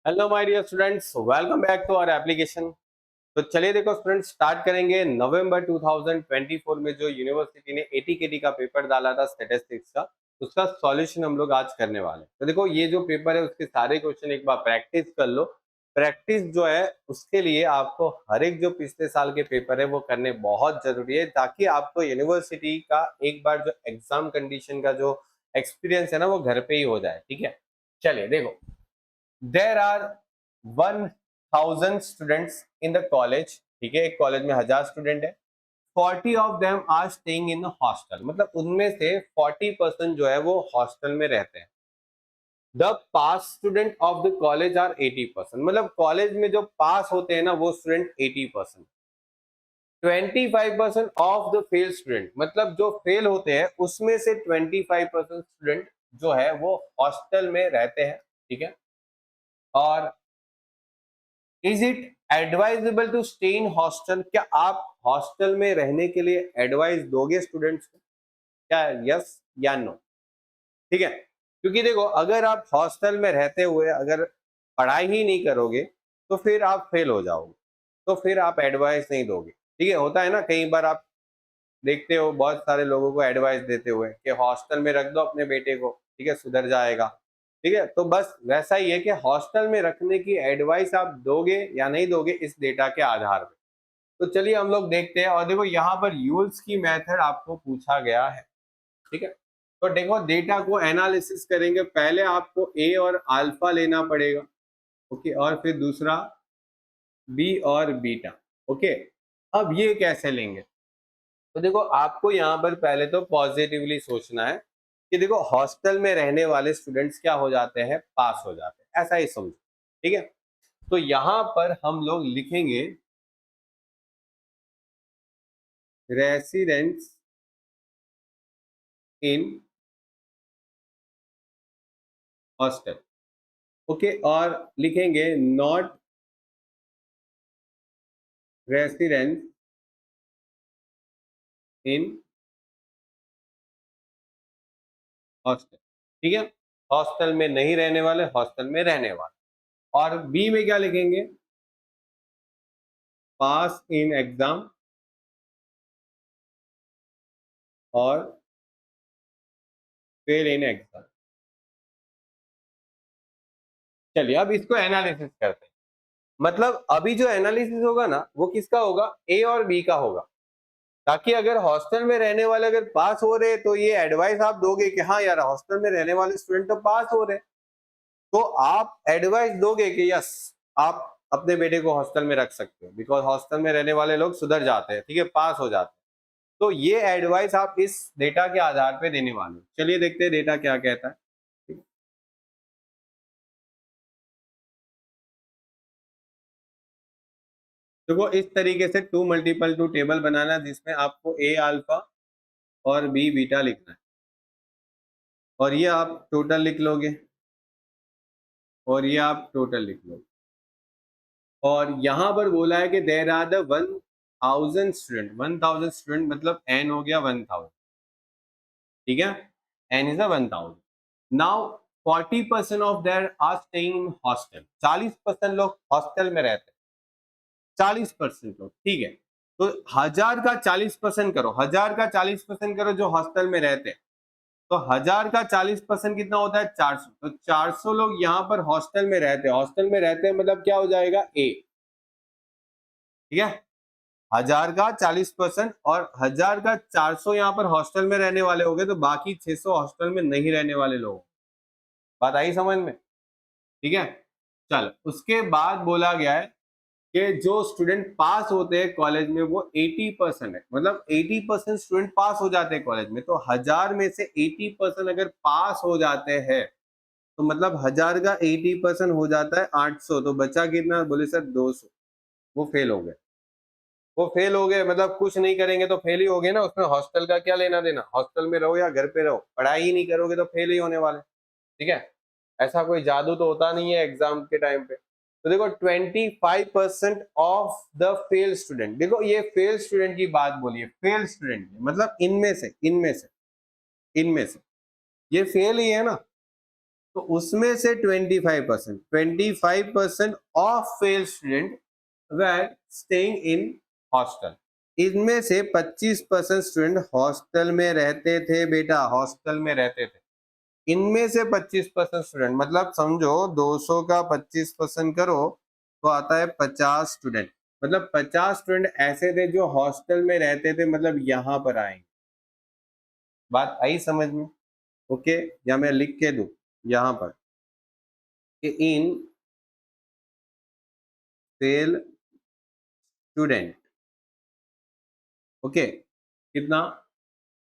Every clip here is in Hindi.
Hello my dear students, welcome back to our application. तो चलिए देखो स्टूडेंट्स, स्टार्ट करेंगे नवंबर 2024 में जो यूनिवर्सिटी ने एटीकेटी का पेपर डाला था स्टैटिस्टिक्स का, उसका सॉल्यूशन हम लोग आज करने वाले हैं। तो देखो ये जो पेपर है उसके सारे क्वेश्चन एक बार प्रैक्टिस कर लो। प्रैक्टिस जो है उसके लिए आपको हर एक जो पिछले साल के पेपर है वो करने बहुत जरूरी है, ताकि आपको यूनिवर्सिटी का एक बार जो एग्जाम कंडीशन का जो एक्सपीरियंस है ना वो घर पे ही हो जाए। ठीक है, चलिए देखो, there are 1000 students in the college. ठीक है, एक कॉलेज में 1000 स्टूडेंट है। 40 of them are staying in hostel, मतलब उनमें से 40% जो है वो हॉस्टल में रहते हैं। The pass student of the college are 80%, मतलब कॉलेज में जो पास होते हैं ना वो student 80%। 25% of the fail student, मतलब जो फेल होते हैं उसमें से 25% स्टूडेंट जो है वो हॉस्टल में रहते हैं। ठीक है, और is it advisable to stay in hostel, क्या आप हॉस्टल में रहने के लिए एडवाइस दोगे स्टूडेंट्स को? क्या यस या नो? ठीक है, क्योंकि देखो अगर आप हॉस्टल में रहते हुए अगर पढ़ाई ही नहीं करोगे तो फिर आप फेल हो जाओगे, तो फिर आप एडवाइस नहीं दोगे। ठीक है, होता है ना, कई बार आप देखते हो बहुत सारे लोगों को एडवाइस देते हुए कि हॉस्टल में रख दो अपने बेटे को, ठीक है, सुधर जाएगा। ठीक है, तो बस वैसा ही है कि हॉस्टल में रखने की एडवाइस आप दोगे या नहीं दोगे इस डेटा के आधार पर। तो चलिए हम लोग देखते हैं, और देखो यहाँ पर यूल्स की मेथड आपको पूछा गया है। ठीक है, तो देखो डेटा को एनालिसिस करेंगे, पहले आपको ए और अल्फा लेना पड़ेगा। ओके, और फिर दूसरा बी और बीटा। ओके, अब ये कैसे लेंगे? तो देखो आपको यहाँ पर पहले तो पॉजिटिवली सोचना है कि देखो हॉस्टल में रहने वाले स्टूडेंट्स क्या हो जाते हैं, पास हो जाते हैं, ऐसा ही समझो। ठीक है, तो यहाँ पर हम लोग लिखेंगे रेसिडेंट्स इन हॉस्टल। ओके, और लिखेंगे नॉट रेसिडेंट्स इन हॉस्टल। ठीक है, हॉस्टल में नहीं रहने वाले, हॉस्टल में रहने वाले। और बी में क्या लिखेंगे? पास इन एग्जाम और फेल इन एग्जाम। चलिए अब इसको एनालिसिस करते हैं। मतलब अभी जो एनालिसिस होगा ना वो किसका होगा? ए और बी का होगा। ताकि अगर हॉस्टल में रहने वाले अगर पास हो रहे तो ये एडवाइस आप दोगे कि हाँ यार हॉस्टल में रहने वाले स्टूडेंट तो पास हो रहे, तो आप एडवाइस दोगे कि यस आप अपने बेटे को हॉस्टल में रख सकते हो, बिकॉज हॉस्टल में रहने वाले लोग सुधर जाते हैं, ठीक है, पास हो जाते हैं। तो ये एडवाइस आप इस डेटा के आधार पे देने वाले हो। चलिए देखते हैं डेटा क्या कहता है। देखो इस तरीके से 2 मल्टीपल 2 टेबल बनाना है, जिसमें आपको ए अल्फा और बी बीटा लिखना है, और ये आप टोटल लिख लोगे, और ये आप टोटल लिख लोगे। और यहाँ पर बोला है कि there are the 1000 student, 1000 student मतलब एन हो गया 1000। ठीक है, n is a 1000। Now 40% of there are staying in hostel, 40% लोग हॉस्टल में रहते हैं, 40% लोग। ठीक है, तो 1000 का 40% करो, 1000 का 40% करो जो हॉस्टल में रहते हैं। तो 1000 का 40% कितना होता है? 400। तो 400 लोग यहाँ पर हॉस्टल में रहते हैं, हॉस्टल में रहते हैं मतलब क्या हो जाएगा? ए। ठीक है, 1000 का 40% और 1000 का 400 यहाँ पर हॉस्टल में रहने वाले हो गए, तो बाकी 600 हॉस्टल में नहीं रहने वाले लोग। बात आई समझ में? ठीक है, चल उसके बाद बोला गया है कि जो स्टूडेंट पास होते हैं कॉलेज में वो 80% है, मतलब 80% स्टूडेंट पास हो जाते हैं कॉलेज में। तो 1000 में से 80% अगर पास हो जाते हैं तो मतलब 1000 का 80% हो जाता है 800, तो बचा कितना? बोले सर 200। वो फेल हो गए, वो फेल हो गए, मतलब कुछ नहीं करेंगे तो फेल ही हो गए ना, उसमें हॉस्टल का क्या लेना देना? हॉस्टल में रहो या घर पे रहो, पढ़ाई ही नहीं करोगे तो फेल ही होने वाले। ठीक है, ऐसा कोई जादू तो होता नहीं है एग्जाम के टाइम पे। तो देखो 25% ऑफ द फेल स्टूडेंट, देखो ये फेल स्टूडेंट की बात बोलिए, फेल स्टूडेंट मतलब इनमें से, इनमें से ये फेल ही है ना, तो उसमें से 25% of fail student were staying in hostel. इनमें से 25% स्टूडेंट हॉस्टल में रहते थे बेटा, हॉस्टल में रहते थे। इनमें से 25% स्टूडेंट, मतलब समझो 200 का 25% करो तो आता है 50 स्टूडेंट। मतलब 50 स्टूडेंट ऐसे थे जो हॉस्टल में रहते थे, मतलब यहाँ पर आएंगे। बात आई समझ में? ओके, या मैं लिख के दूं यहाँ पर इन फेल स्टूडेंट, ओके, कितना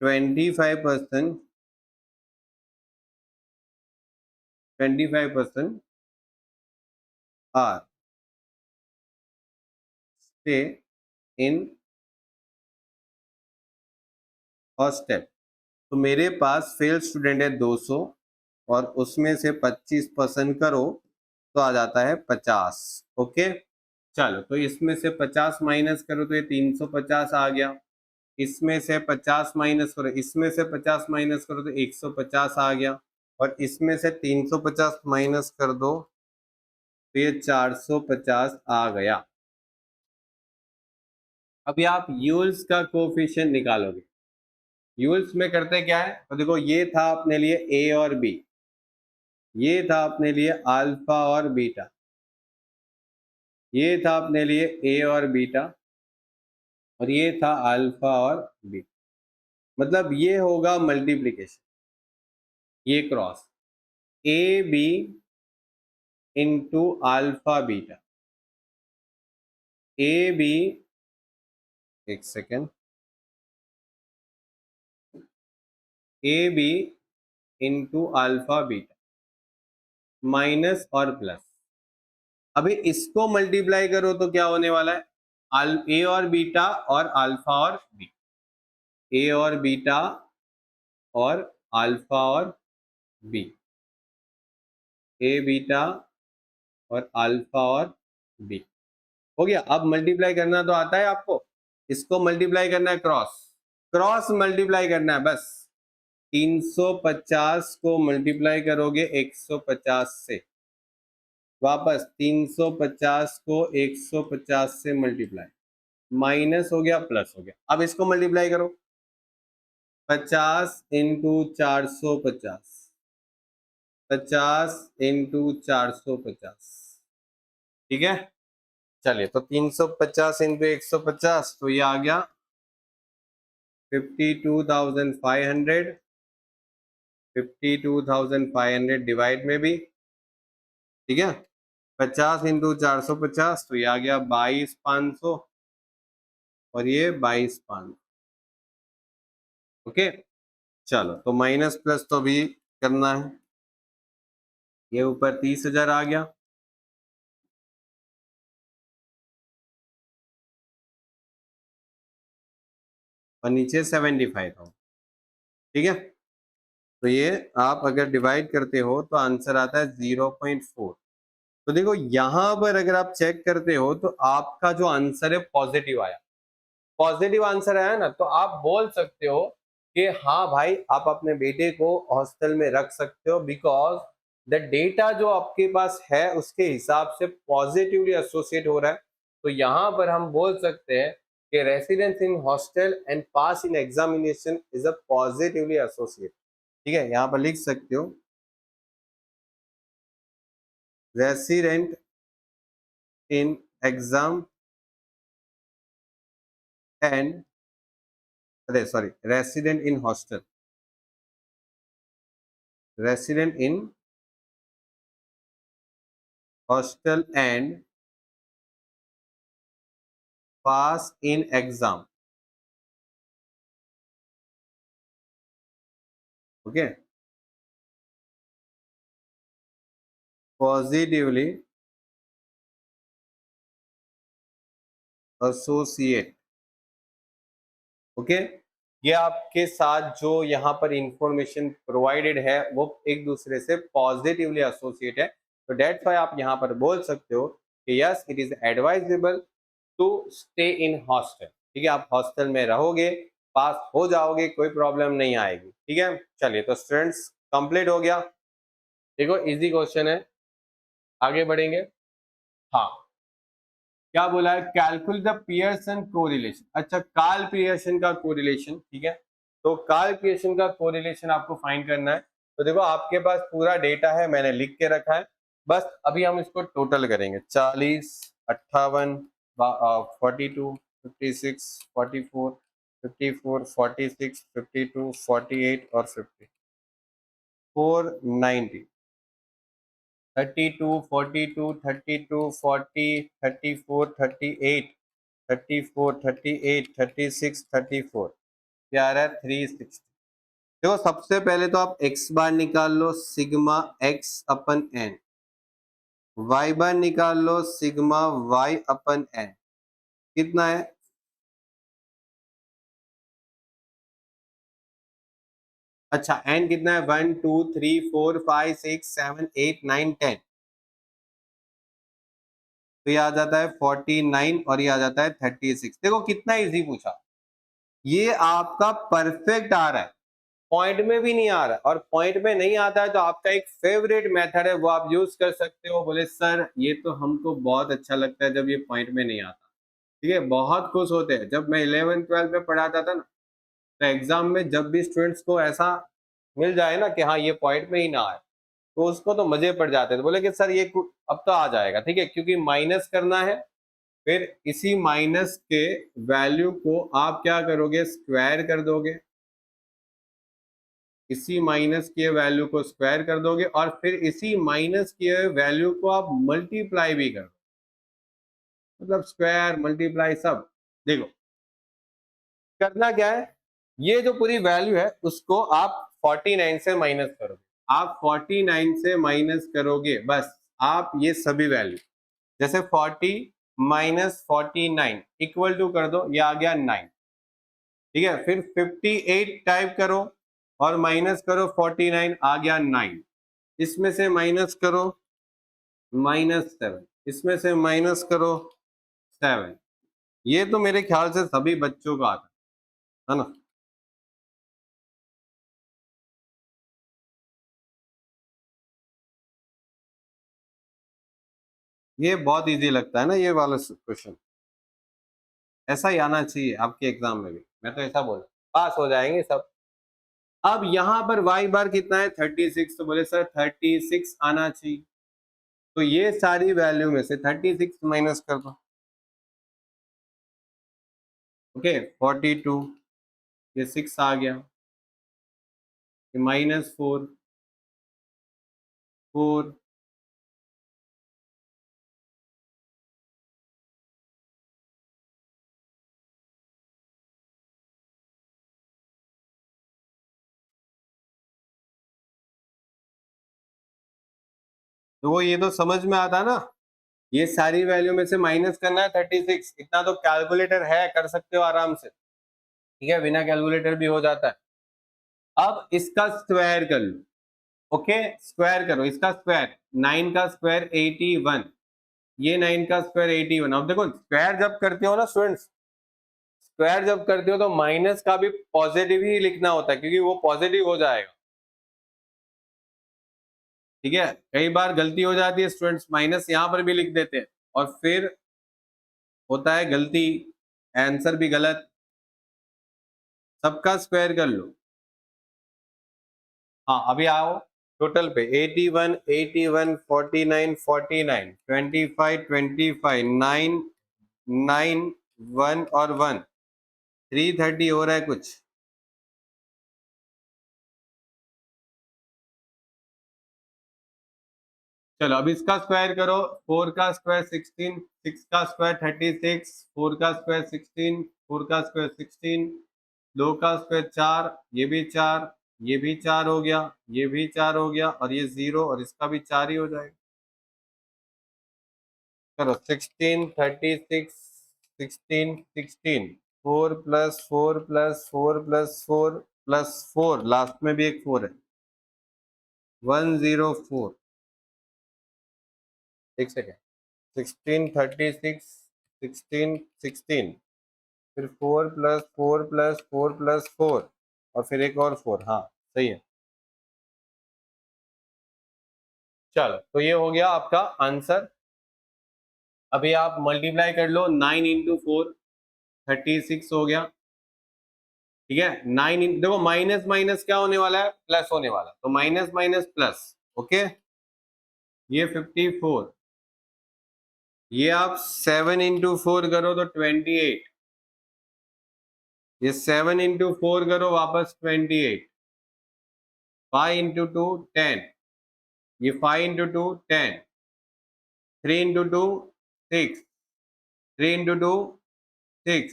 25% 25% आर स्टे इन हॉस्टल। तो मेरे पास फेल स्टूडेंट है 200 और उसमें से 25% करो तो आ जाता है 50। ओके, चलो तो इसमें से 50 माइनस करो तो ये 350 आ गया। इसमें से 50 माइनस करो, इसमें से 50 माइनस करो तो 150 आ गया। और इसमें से 350 माइनस कर दो तो ये 450 आ गया। अभी आप यूल्स का कोफिशिएंट निकालोगे। यूल्स में करते क्या है, तो देखो ये था अपने लिए ए और बी, ये था अपने लिए अल्फा और बीटा, ये था अपने लिए ए और बीटा, और ये था अल्फा और बीटा। मतलब ये होगा मल्टीप्लिकेशन, ये cross A B into alpha beta, A B, एक second, A B into alpha beta minus और प्लस। अभी इसको मल्टीप्लाई करो तो क्या होने वाला है, ए और बीटा और अल्फा और बीटा, ए और बीटा और अल्फा और बी, ए बीटा और अल्फा और बी। हो गया। अब मल्टीप्लाई करना तो आता है आपको, इसको मल्टीप्लाई करना है क्रॉस, क्रॉस मल्टीप्लाई करना है बस। 350 को मल्टीप्लाई करोगे 150 से, वापस 350 को 150 से मल्टीप्लाई, माइनस हो गया प्लस हो गया। अब इसको मल्टीप्लाई करो, 50 इंटू 450, 50 इंटू 450, ठीक है। चलिए तो 350 इंटू 150 तो ये आ गया 52,500, 52,500 डिवाइड में भी, ठीक है। 50 इंटू 450 तो ये आ गया 22,500 और ये 22,500। ओके, चलो तो माइनस प्लस तो भी करना है। ये ऊपर 30,000 आ गया, और नीचे 75,000, ठीक है। तो ये आप अगर डिवाइड करते हो तो आंसर आता है 0.4। तो देखो यहाँ पर अगर आप चेक करते हो तो आपका जो आंसर है पॉजिटिव आया, पॉजिटिव आंसर आया ना, तो आप बोल सकते हो कि हाँ भाई आप अपने बेटे को हॉस्टल में रख सकते हो, बिकॉज द डेटा जो आपके पास है उसके हिसाब से पॉजिटिवली एसोसिएट हो रहा है। तो यहाँ पर हम बोल सकते हैं कि residence in hostel and pass in examination is a positively associate. ठीक है, यहाँ पर लिख सकते हो रेसिडेंट इन एग्जाम एंड, अरे sorry, resident in hostel, resident in hostel and pass in exam. Okay, positively associate. Okay, ये आपके साथ जो यहाँ पर इंफॉर्मेशन प्रोवाइडेड है वो एक दूसरे से पॉजिटिवली एसोसिएट है। तो डेट्स व्हाई आप यहाँ पर बोल सकते हो कि yes it is advisable to stay in hostel. ठीक है, आप हॉस्टल में रहोगे, पास हो जाओगे, कोई प्रॉब्लम नहीं आएगी। ठीक है, चलिए तो स्टूडेंट्स कंप्लीट हो गया। देखो इजी क्वेश्चन है, आगे बढ़ेंगे। हाँ, क्या बोला है, कैलकुलेट द पियर्सन कोरिलेशन। अच्छा, कार्ल पियर्सन का कोरिलेशन, ठीक है। तो कार्ल पियर्सन का कोरिलेशन आपको फाइंड करना है। तो देखो आपके पास पूरा डेटा है, मैंने लिख के रखा है, बस अभी हम इसको टोटल करेंगे। 40, 58, 42, 56, 44, 54, 46, 52, 48 और 50, 490, 32, 42, 32, 40, 34, 38, 34, 38, 36, 34, क्या आ रहा है 360। देखो सबसे पहले तो आप x बार निकाल लो, सिग्मा x अपन n, y बार निकाल लो, सिग्मा y अपन n, कितना है। अच्छा n कितना है, 1 2 3 4 5 6 7 8 9 10, तो ये आ जाता है 49 और ये आ जाता है 36। देखो कितना इजी पूछा, ये आपका परफेक्ट आ रहा है, पॉइंट में भी नहीं आ रहा है। और पॉइंट में नहीं आता है तो आपका एक फेवरेट मेथड है, वो आप यूज कर सकते हो। बोले सर ये तो हमको बहुत अच्छा लगता है जब ये पॉइंट में नहीं आता, ठीक है, बहुत खुश होते हैं। जब मैं 11 12 में पढ़ाता था ना, तो एग्जाम में जब भी स्टूडेंट्स को ऐसा मिल जाए ना कि हाँ ये पॉइंट में ही ना आए, तो उसको तो मजे पड़ जाते थे। बोले कि सर ये अब तो आ जाएगा, ठीक है, क्योंकि माइनस करना है, फिर इसी माइनस के वैल्यू को आप क्या करोगे, स्क्वायर कर दोगे, इसी माइनस के वैल्यू को स्क्वायर कर दोगे, और फिर इसी माइनस के वैल्यू को आप मल्टीप्लाई भी कर, मतलब स्क्वायर मल्टीप्लाई सब। देखो करना क्या है, ये जो पूरी वैल्यू है उसको आप 49 से माइनस करोगे, आप 49 से माइनस करोगे, बस आप ये सभी वैल्यू, जैसे 40 माइनस 49 इक्वल टू कर दो, ये आ गया 9, ठीक है। फिर 58 टाइप करो और माइनस करो 49, आ गया 9। इसमें से माइनस करो -7, इसमें से माइनस करो 7। ये तो मेरे ख्याल से सभी बच्चों का आता है ना। ये बहुत इजी लगता है ना ये वाला क्वेश्चन, ऐसा ही आना चाहिए आपके एग्जाम में भी, मैं तो ऐसा बोल, पास हो जाएंगे सब। अब यहाँ पर y बार कितना है 36, तो बोले सर 36 आना चाहिए, तो ये सारी वैल्यू में से 36 माइनस कर दो, ओके। 42, ये 6 आ गया, -4, 4, तो वो ये तो समझ में आता ना, ये सारी वैल्यू में से माइनस करना है 36, इतना तो कैलकुलेटर है, कर सकते हो आराम से, ठीक है, बिना कैलकुलेटर भी हो जाता है। अब इसका स्क्वायर कर लो, ओके, स्क्वायर करो, इसका स्क्वायर, 9 का स्क्वायर 81, ये 9 का स्क्वायर 81। अब देखो स्क्वायर जब करते हो ना स्टूडेंट्स, स्क्वायर जब करते हो तो माइनस का भी पॉजिटिव ही लिखना होता है, क्योंकि वो पॉजिटिव हो जाएगा, ठीक है। कई बार गलती हो जाती है स्टूडेंट्स, माइनस यहाँ पर भी लिख देते हैं और फिर होता है गलती, आंसर भी गलत। सबका स्क्वायर कर लो। हाँ अभी आओ टोटल पे, 81 81 49 49 25 25 9 9 1 और 1, 330 हो रहा है कुछ। चलो अब इसका स्क्वायर करो, 4 का स्क्वायर 16, 6 का स्क्वायर 36, 4 का स्क्वायर 16, 4 का स्क्वायर 16, 2 का स्क्वायर 4, ये भी 4, ये भी 4 हो गया, ये भी 4 हो गया, और ये 0 और इसका भी 4 ही हो जाएगा। चलो 16 36 16 16, 4 plus 4 plus 4 plus 4 plus 4, last में भी एक 4 है, 104। एक सेकेंड, 16 36 16 16, फिर 4 प्लस 4 प्लस 4 प्लस 4, और फिर एक और 4, हाँ सही है। चलो तो ये हो गया आपका आंसर। अभी आप मल्टीप्लाई कर लो, 9 इंटू 4 36 हो गया। ठीक है, 9 देखो माइनस माइनस क्या होने वाला है, प्लस होने वाला, तो माइनस माइनस प्लस। ओके, ये 54, ये आप 7 इंटू 4 करो तो 28, ये 7 इंटू 4 करो वापस 28, 5 इंटू 2 10, ये 5 इंटू 2 10, 3 इंटू 2 6, 3 इंटू 2 6,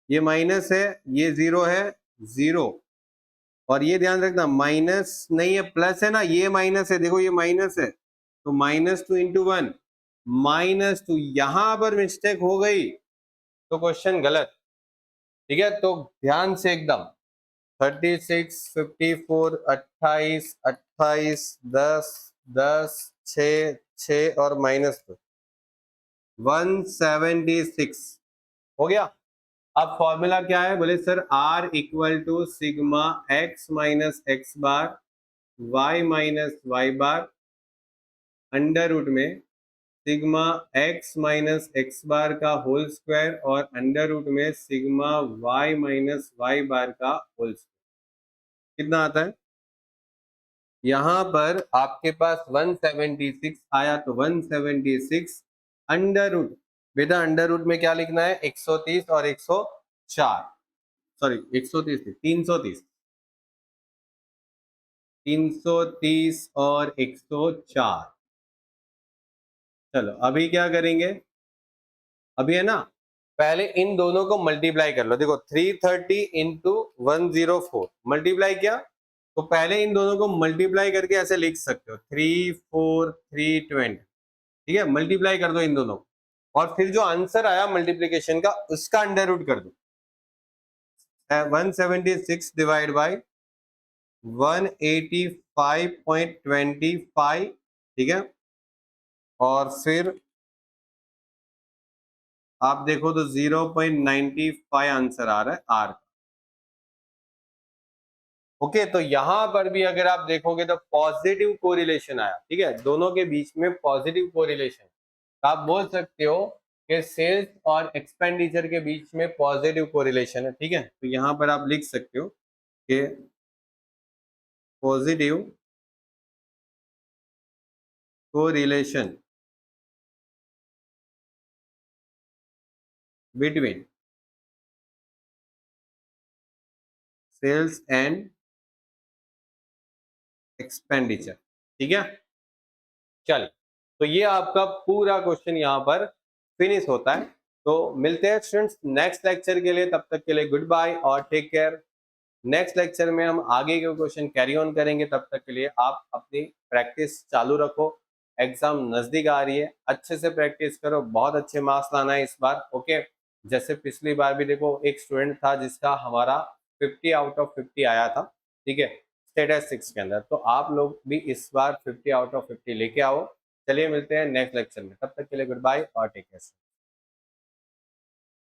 ये माइनस है, ये जीरो है, जीरो। और ये ध्यान रखना माइनस नहीं है, प्लस है ना, ये माइनस है, देखो ये माइनस है, तो -2 इंटू 1 -2, यहां पर मिस्टेक हो गई तो क्वेश्चन गलत। ठीक है, तो ध्यान से एकदम 36 54 28 28 10 10 6 6 और -2 176 हो गया। अब फॉर्मूला क्या है, बोले sir R equal to sigma x minus x bar y minus y bar under root में sigma x minus x bar का होल स्क्वायर और अंडर रूट में sigma y minus y bar का होल स्क्वायर। कितना आता है, यहां पर आपके पास 176 आया, तो 176 अंडर रूट, बेटा अंडर रूट में क्या लिखना है, 130 और 104, सॉरी 130 330, 330 और 104। चलो अभी क्या करेंगे, अभी है ना, पहले इन दोनों को मल्टीप्लाई कर लो। देखो 330 इंटू 104 मल्टीप्लाई किया, तो पहले इन दोनों को मल्टीप्लाई करके ऐसे लिख सकते हो 34320। ठीक है, मल्टीप्लाई कर दो इन दोनों को, और फिर जो आंसर आया मल्टीप्लीकेशन का उसका अंडर रूट कर दो। 176 डिवाइड बाई 185.25, ठीक है, और फिर आप देखो तो 0.95 आंसर आ रहा है आर। ओके, तो यहां पर भी अगर आप देखोगे तो पॉजिटिव कोरिलेशन आया। ठीक है, दोनों के बीच में पॉजिटिव कोरिलेशन, तो आप बोल सकते हो कि सेल्स और एक्सपेंडिचर के बीच में पॉजिटिव कोरिलेशन है। ठीक है, तो यहां पर आप लिख सकते हो कि positive correlation between sales and expenditure. ठीक है, चलिए, तो ये आपका पूरा क्वेश्चन यहाँ पर फिनिश होता है। तो मिलते हैं स्टूडेंट्स नेक्स्ट लेक्चर के लिए, तब तक के लिए गुड बाय और टेक केयर। नेक्स्ट लेक्चर में हम आगे के क्वेश्चन कैरी ऑन करेंगे, तब तक के लिए आप अपनी प्रैक्टिस चालू रखो। एग्जाम नजदीक आ रही है, अच्छे से प्रैक्टिस करो, बहुत अच्छे मार्क्स लाना है इस बार। ओके, जैसे पिछली बार भी देखो एक स्टूडेंट था जिसका हमारा 50 आउट ऑफ 50 आया था। ठीक है, स्टेटिस्टिक्स के अंदर, तो आप लोग भी इस बार 50 आउट ऑफ 50 लेके आओ। चलिए मिलते हैं नेक्स्ट लेक्चर में, तब तक के लिए गुड बाय और टेक केयर।